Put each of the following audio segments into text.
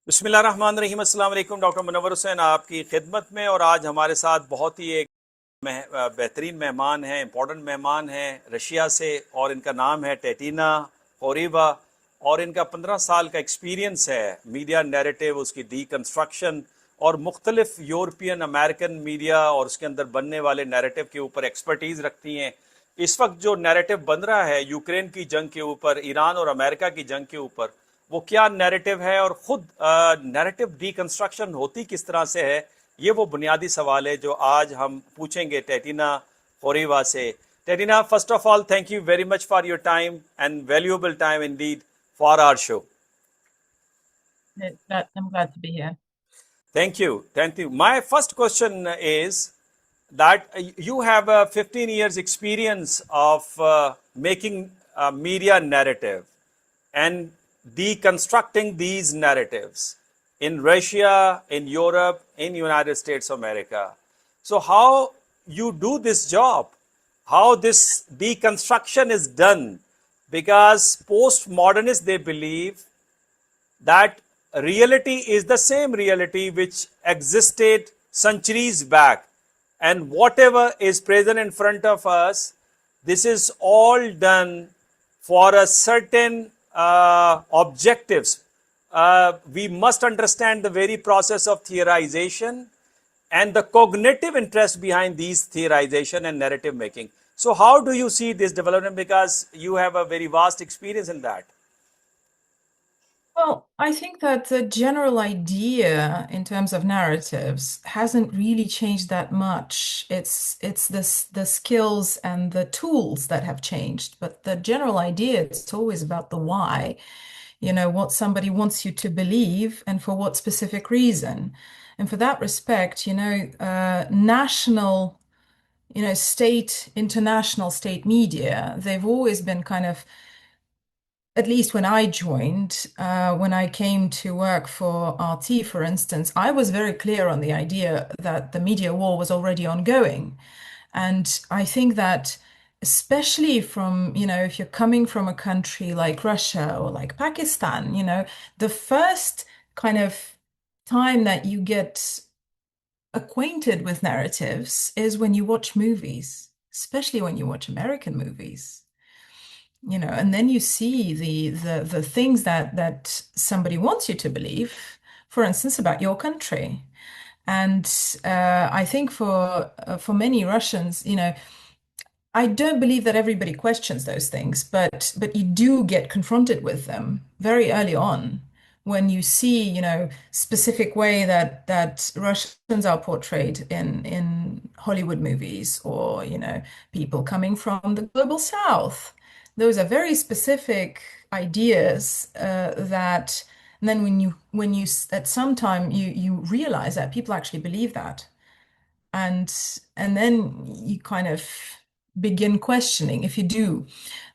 बिस्मिल्लाहिर्रहमानिर्रहीम। अस्सलाम वालेकुम। डॉक्टर मुनव्वर हुसैन आपकी खिदमत में। और आज हमारे साथ बहुत ही एक बेहतरीन मेहमान हैं, इम्पोर्टेंट मेहमान हैं रशिया से, और इनका नाम है टैटिना कोरेवा। और इनका 15 साल का एक्सपीरियंस है मीडिया नैरेटिव, उसकी डीकंस्ट्रक्शन और मुख्तलिफ यूरोपियन अमेरिकन मीडिया और उसके अंदर बनने वाले नैरेटिव के ऊपर एक्सपर्टीज़ रखती हैं। इस वक्त जो नैरेटिव बन रहा है यूक्रेन की जंग के ऊपर, ईरान और अमेरिका की जंग के ऊपर, वो क्या नैरेटिव है और ख़ुद नैरेटिव डीकंस्ट्रक्शन होती किस तरह से है, ये वो बुनियादी सवाल है जो आज हम पूछेंगे टैटिना कोरेवा से। Tatiana, first of all thank you very much for your time and valuable time indeed for our show. I'm glad to be here. Thank you. Thank you. My first question is that you have a 15 years experience of making a media narrative and deconstructing these narratives in Russia, in Europe, in United States of America. So how you do this job, how this deconstruction is done, because postmodernists, they believe that reality is the same reality which existed centuries back, and whatever is present in front of us, this is all done for a certain objectives. We must understand the very process of theorization and the cognitive interest behind these theorization and narrative making. So how do you see this development, because you have a very vast experience in that? Well, I think that the general idea in terms of narratives hasn't really changed that much. It's the skills and the tools that have changed, but the general idea, it's always about the why, what somebody wants you to believe and for what specific reason. And for that respect, national, state, international state media, they've always been kind of, at least when I joined, when I came to work for RT, for instance, I was very clear on the idea that the media war was already ongoing. And I think that, especially from, if you're coming from a country like Russia or like Pakistan, the first kind of time that you get acquainted with narratives is when you watch movies, especially when you watch American movies. And then you see the things that somebody wants you to believe, for instance, about your country. And I think for many Russians, I don't believe that everybody questions those things, but you do get confronted with them very early on when you see, specific way that Russians are portrayed in Hollywood movies, or, people coming from the global south. Those are very specific ideas that, and then when you at some time you realize that people actually believe that, and then you kind of begin questioning if you do.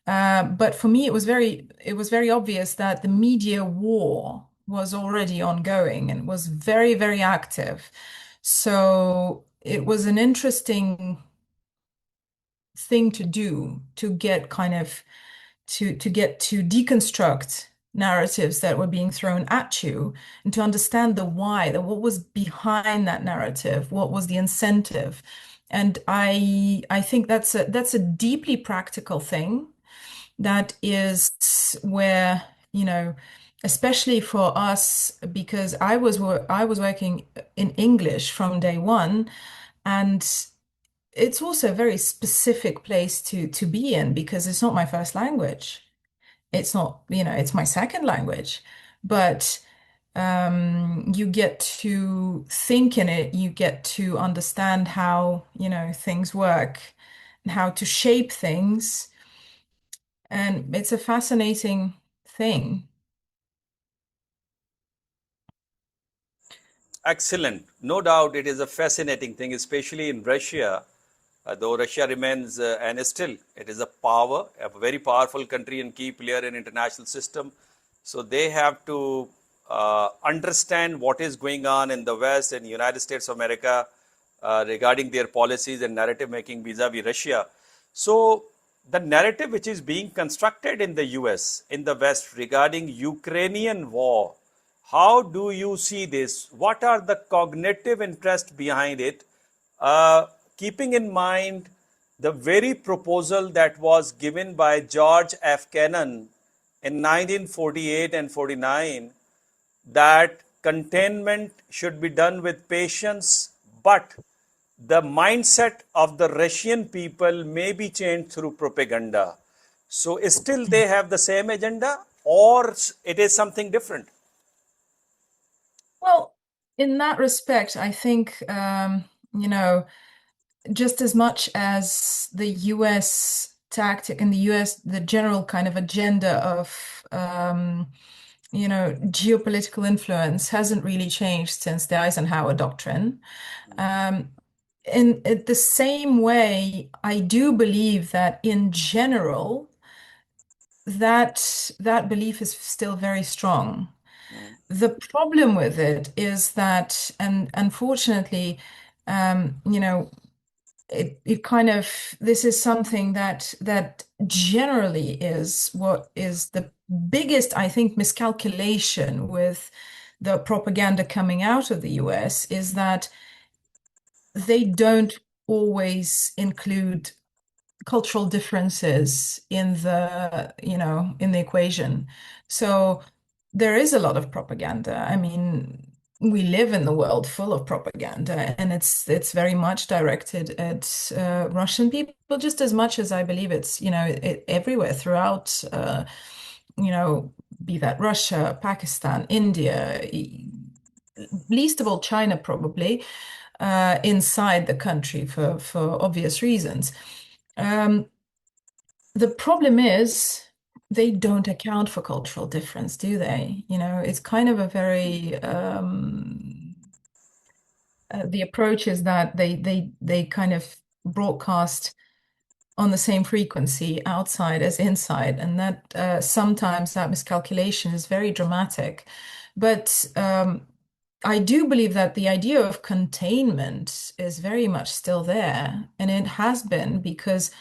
But for me, it was very obvious that the media war was already ongoing and was very, very active. So it was an interesting thing to do, to get kind of to get to deconstruct narratives that were being thrown at you, and to understand the why, what was behind that narrative, what was the incentive. And I think that's a deeply practical thing. That is where, especially for us, because I was working in English from day one, and it's also a very specific place to be in, because it's not my first language. It's not, it's my second language, but you get to think in it, you get to understand how, things work and how to shape things. And it's a fascinating thing. Excellent. No doubt it is a fascinating thing, especially in Russia, though Russia remains, and still it is a power, a very powerful country and key player in international system. So they have to understand what is going on in the West and United States of America regarding their policies and narrative making vis-a-vis Russia. So the narrative which is being constructed in the US, in the West, regarding Ukrainian war, How do you see this? What are the cognitive interests behind it? Keeping in mind the very proposal that was given by George F. Kennan in 1948 and 49, that containment should be done with patience, but the mindset of the Russian people may be changed through propaganda. So, still they have the same agenda, or it is something different? Well, in that respect, I think, you know, just as much as the US tactic and the US, the general kind of agenda of, geopolitical influence hasn't really changed since the Eisenhower Doctrine. Um, in the same way, I do believe that in general, that belief is still very strong. The problem with it is that, and unfortunately, you know, it kind of this is something that generally is what is the biggest, I think, miscalculation with the propaganda coming out of the US is that they don't always include cultural differences in the equation. So there is a lot of propaganda. I mean, we live in the world full of propaganda, and it's very much directed at Russian people, just as much as I believe it's, everywhere throughout, be that Russia, Pakistan, India, least of all China, probably, inside the country for obvious reasons. Um, the problem is they don't account for cultural difference, do they? It's kind of a very the approach is that they kind of broadcast on the same frequency outside as inside, and that sometimes that miscalculation is very dramatic. But I do believe that the idea of containment is very much still there, and it has been because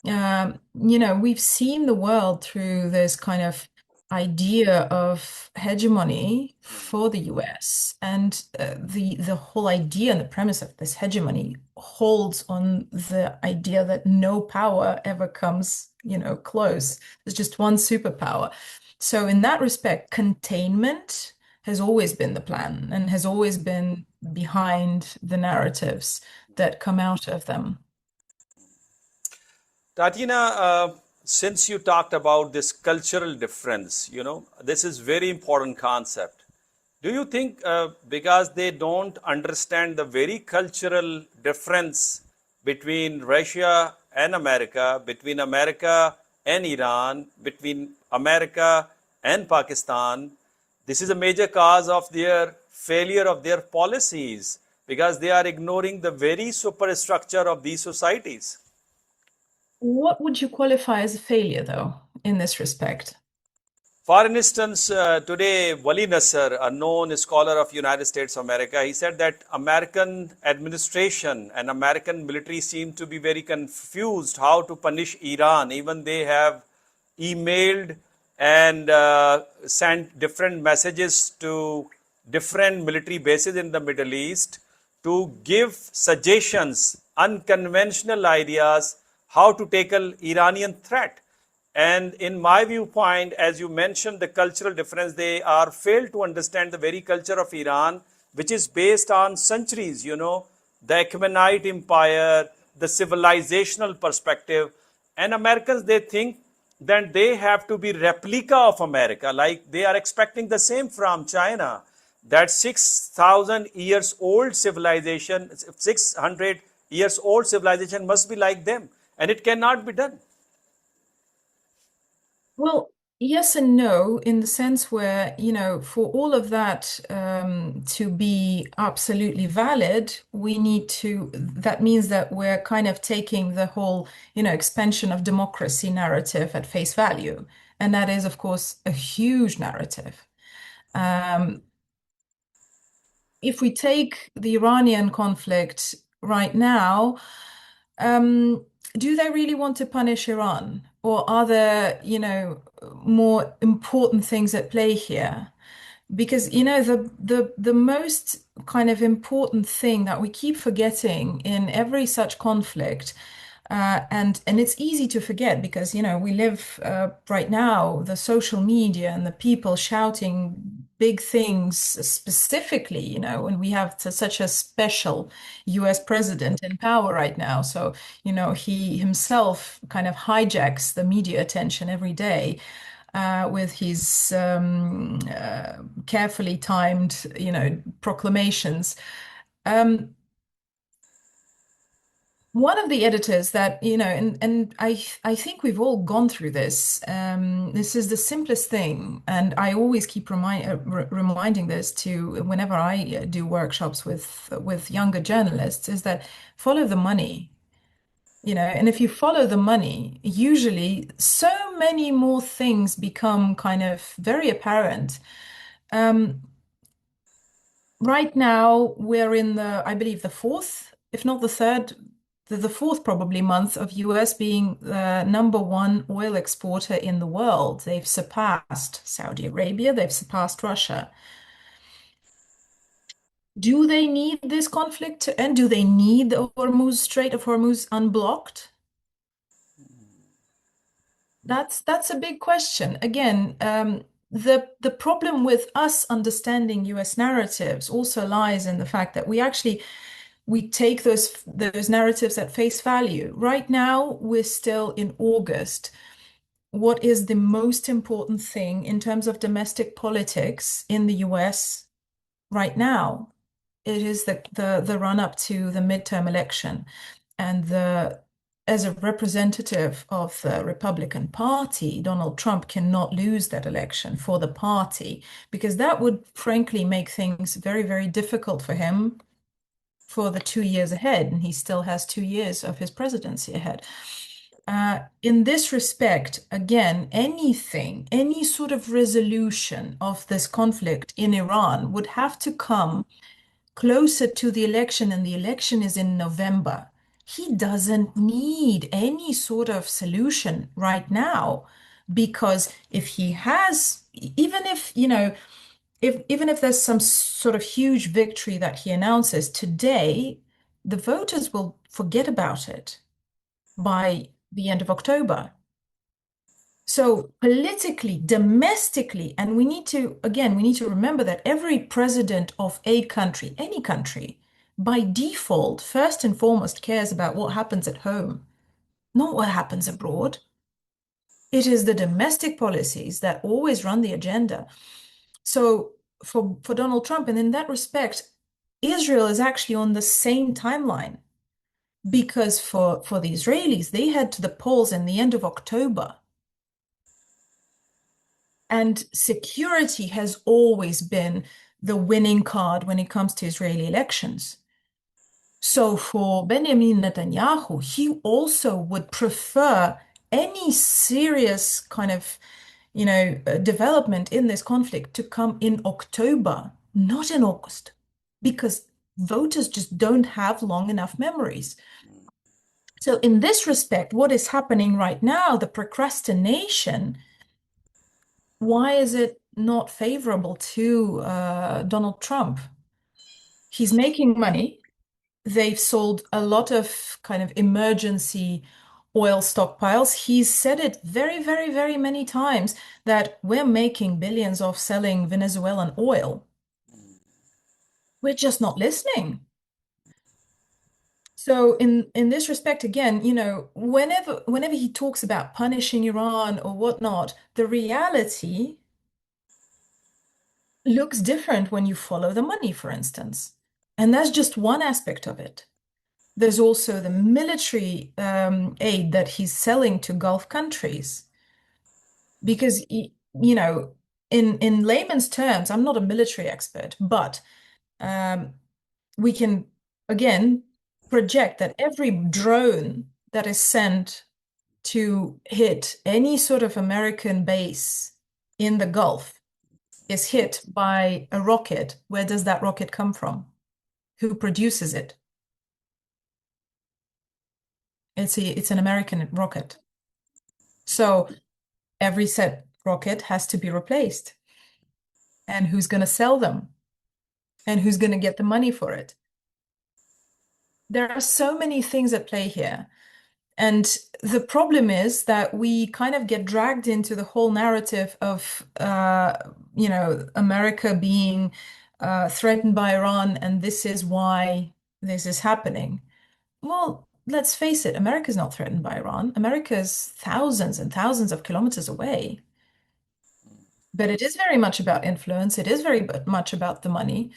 we've seen the world through this kind of idea of hegemony for the US, and the whole idea and the premise of this hegemony holds on the idea that no power ever comes, close. There's just one superpower. So in that respect, containment has always been the plan and has always been behind the narratives that come out of them. Tatiana, since you talked about this cultural difference, this is very important concept. Do you think because they don't understand the very cultural difference between Russia and America, between America and Iran, between America and Pakistan, this is a major cause of their failure of their policies because they are ignoring the very superstructure of these societies? What would you qualify as a failure, though, in this respect? For instance, today Wali Nasser, a known scholar of United States of America, he said that American administration and American military seem to be very confused how to punish Iran. Even they have emailed and sent different messages to different military bases in the Middle East to give suggestions, unconventional ideas, how to tackle Iranian threat. And in my viewpoint, as you mentioned, the cultural difference, they are failed to understand the very culture of Iran, which is based on centuries, the Achaemenid Empire, the civilizational perspective. And Americans, they think that they have to be replica of America, like they are expecting the same from China, that 6,000 years old civilization, 600 years old civilization must be like them. And it cannot be done. Well, yes and no, in the sense where, for all of that to be absolutely valid, that means that we're kind of taking the whole, expansion of democracy narrative at face value. And that is, of course, a huge narrative. Um, if we take the Iranian conflict right now, do they really want to punish Iran? Or are there, more important things at play here? Because the most kind of important thing that we keep forgetting in every such conflict, and it's easy to forget because we live right now, the social media and the people shouting big things specifically, when we have such a special US president in power right now. So he himself kind of hijacks the media attention every day with his carefully timed, proclamations. Um, One of the editors that, and I think we've all gone through this. This is the simplest thing, and I always keep reminding this to whenever I do workshops with younger journalists, is that follow the money. And if you follow the money, usually so many more things become kind of very apparent. Um, right now, we're in I believe, the fourth, if not the third, the fourth probably month of US being the number one oil exporter in the world. They've surpassed Saudi Arabia, they've surpassed Russia. Do they need this conflict to end? Do they need the Strait of Hormuz unblocked? That's a big question. Again, the problem with us understanding US narratives also lies in the fact that we take those narratives at face value. Right now, we're still in August. What is the most important thing in terms of domestic politics in the US right now? It is the run up to the midterm election, and as a representative of the Republican Party, Donald Trump cannot lose that election for the party, because that would frankly make things very, very difficult for him for the 2 years ahead, and he still has 2 years of his presidency ahead. In this respect, again, any sort of resolution of this conflict in Iran would have to come closer to the election, and the election is in November. He doesn't need any sort of solution right now, because if he has, even if, even if there's some sort of huge victory that he announces today, the voters will forget about it by the end of October. So politically, domestically, and we need to remember that every president of a country, any country, by default, first and foremost, cares about what happens at home, not what happens abroad. It is the domestic policies that always run the agenda. So for Donald Trump, and in that respect, Israel is actually on the same timeline, because for the Israelis, they head to the polls in the end of October. And security has always been the winning card when it comes to Israeli elections. So for Benjamin Netanyahu, he also would prefer any serious kind of, development in this conflict to come in October, not in August, because voters just don't have long enough memories. So in this respect, what is happening right now, the procrastination, why is it not favorable to Donald Trump? He's making money. They've sold a lot of kind of emergency oil stockpiles. He's said it very, very, very many times that we're making billions off selling Venezuelan oil. We're just not listening. So in this respect, again, whenever he talks about punishing Iran or whatnot, the reality looks different when you follow the money, for instance. And that's just one aspect of it. There's also the military aid that he's selling to Gulf countries. Because, in layman's terms, I'm not a military expert, but um, we can, again, project that every drone that is sent to hit any sort of American base in the Gulf is hit by a rocket. Where does that rocket come from? Who produces it? It's an American rocket. So every set rocket has to be replaced. and who's going to sell them and who's going to get the money for it. There are so many things at play here. And the problem is that we kind of get dragged into the whole narrative of, America being threatened by Iran, and this is why this is happening. Well, let's face it, America's not threatened by Iran. America's thousands and thousands of kilometers away. But it is very much about influence. It is very much about the money.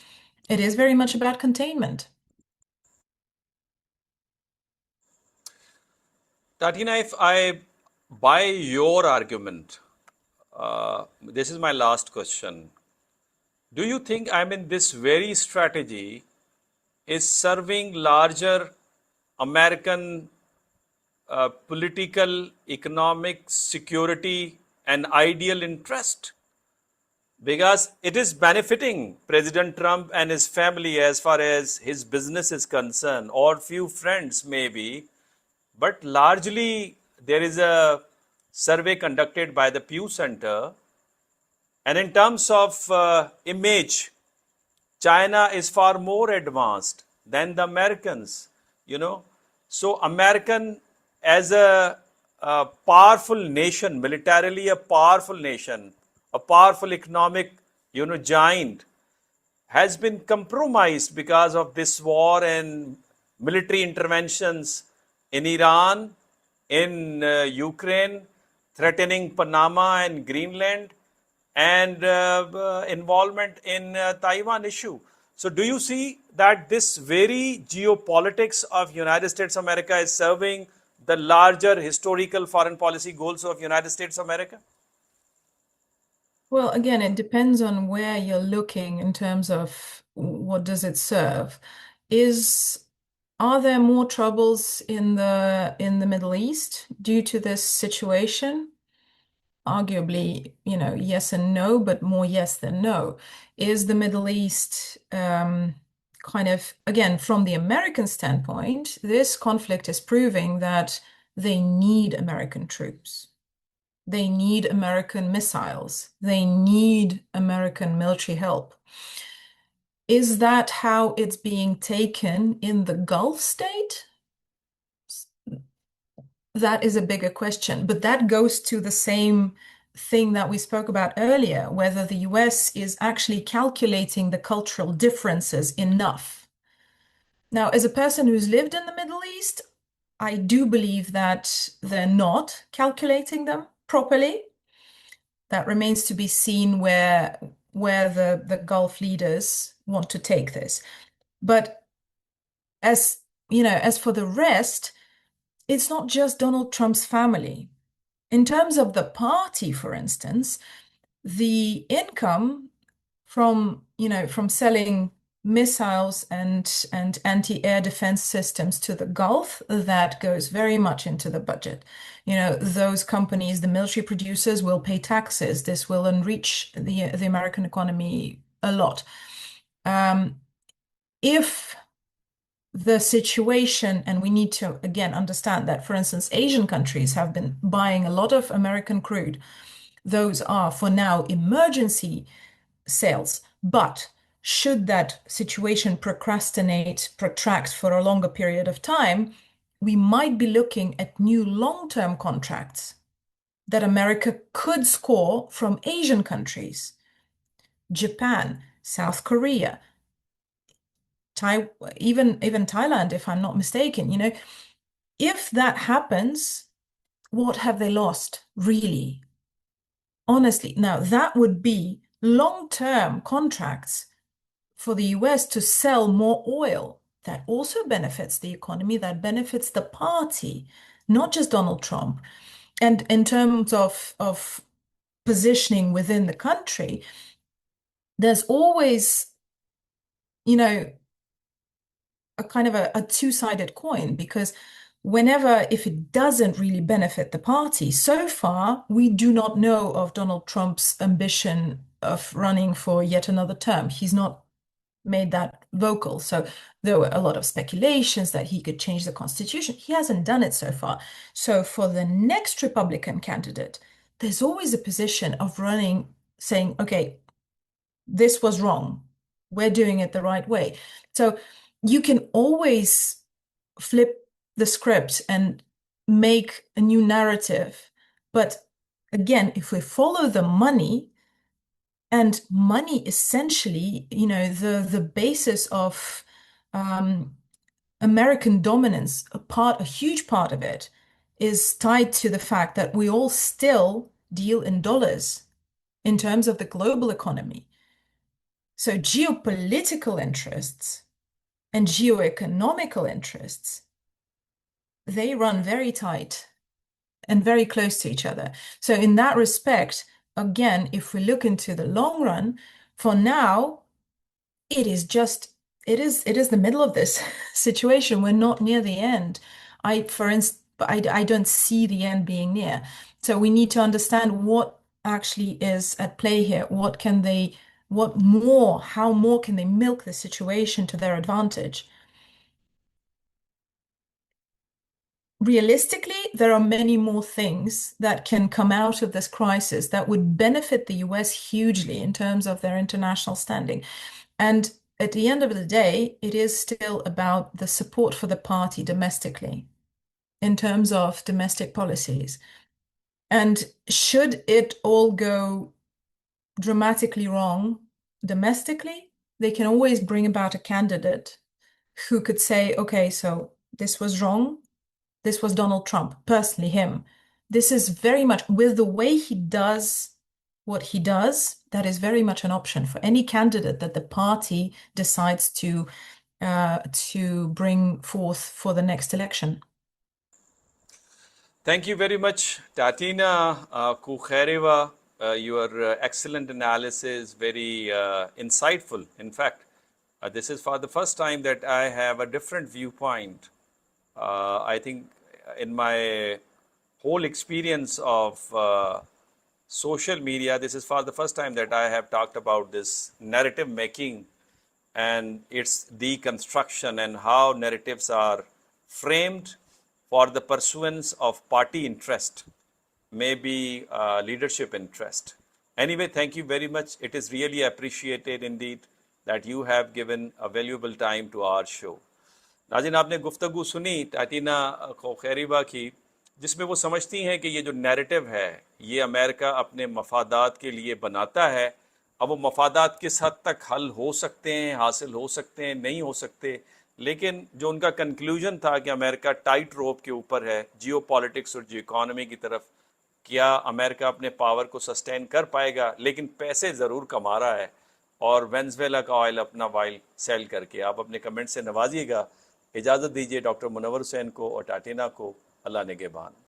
It is very much about containment. Tatiana, if I buy your argument, this is my last question. Do you think, I mean, this very strategy is serving larger American political, economic, security, and ideal interest? Because it is benefiting President Trump and his family as far as his business is concerned, or few friends maybe, but largely there is a survey conducted by the Pew Center, and in terms of image, China is far more advanced than the Americans, you know. So American as a powerful nation, militarily a powerful nation, a powerful economic, giant, has been compromised because of this war and military interventions in Iran, in Ukraine, threatening Panama and Greenland, and involvement in Taiwan issue. So do you see that this very geopolitics of United States of America is serving the larger historical foreign policy goals of United States of America? Well, again, it depends on where you're looking in terms of what does it serve. Are there more troubles in the Middle East due to this situation? Arguably, yes and no, but more yes than no. Is the Middle East kind of, again, from the American standpoint, this conflict is proving that they need American troops. They need American missiles. They need American military help. Is that how it's being taken in the Gulf state? That is a bigger question, but that goes to the same thing that we spoke about earlier, whether the US is actually calculating the cultural differences enough. Now, as a person who's lived in the Middle East, I do believe that they're not calculating them properly. That remains to be seen where the Gulf leaders want to take this. But as for the rest, it's not just Donald Trump's family. In terms of the party, for instance, the income from selling missiles and anti-air defense systems to the Gulf, that goes very much into the budget. Those companies, the military producers, will pay taxes. This will enrich the American economy a lot. If the situation, and we need to again understand that, for instance, Asian countries have been buying a lot of American crude. Those are for now emergency sales, but should that situation protract for a longer period of time, we might be looking at new long-term contracts that America could score from Asian countries, Japan, South Korea, even Thailand, if I'm not mistaken. If that happens, what have they lost, really? Honestly, now that would be long-term contracts for the US to sell more oil. That also benefits the economy, that benefits the party, not just Donald Trump. And in terms of positioning within the country, there's always, a kind of a two-sided coin, because if it doesn't really benefit the party, so far we do not know of Donald Trump's ambition of running for yet another term. He's not made that vocal. So there were a lot of speculations that he could change the Constitution. He hasn't done it so far. So for the next Republican candidate, there's always a position of running, saying, okay, this was wrong. We're doing it the right way. So you can always flip the script and make a new narrative. But again, if we follow the money, and money essentially, the basis of American dominance, a huge part of it is tied to the fact that we all still deal in dollars in terms of the global economy. So geopolitical interests and geoeconomical interests, they run very tight and very close to each other. So in that respect, again, if we look into the long run, for now, it is the middle of this situation. We're not near the end. For instance, I don't see the end being near. So we need to understand what actually is at play here. How more can they milk the situation to their advantage? Realistically, there are many more things that can come out of this crisis that would benefit the US hugely in terms of their international standing. And at the end of the day, it is still about the support for the party domestically in terms of domestic policies. And should it all go dramatically wrong domestically, they can always bring about a candidate who could say, okay, so this was wrong. This was Donald Trump, personally him. This is very much with the way he does what he does, that is very much an option for any candidate that the party decides to bring forth for the next election. Thank you very much, Tatiana Kukhareva. Your excellent analysis, very insightful. In fact, this is for the first time that I have a different viewpoint. I think in my whole experience of social media, this is for the first time that I have talked about this narrative making and its deconstruction and how narratives are framed for the pursuance of party interest, maybe leadership interest. Anyway, thank you very much. It is really appreciated indeed that you have given a valuable time to our show. नाज़रीन, आपने गुफ्तगू सुनी टाटिना खुखैरिबा की, जिसमें वो समझती हैं कि ये जो नैरेटिव है ये अमेरिका अपने मफादात के लिए बनाता है। अब वो मफादात किस हद तक हल हो सकते हैं, हासिल हो सकते हैं, नहीं हो सकते, लेकिन जो उनका कंक्लूजन था कि अमेरिका टाइट रोप के ऊपर है जियो पॉलिटिक्स और जियो इकॉनमी की तरफ, क्या अमेरिका अपने पावर को सस्टेन कर पाएगा, लेकिन पैसे ज़रूर कमा रहा है और वेनेजुएला का ऑयल अपना वाइल सेल करके। आप अपने कमेंट से नवाजिएगा। इजाज़त दीजिए डॉक्टर मुनव्वर हुसैन को और टाटिना को। अल्लाह निगहबान।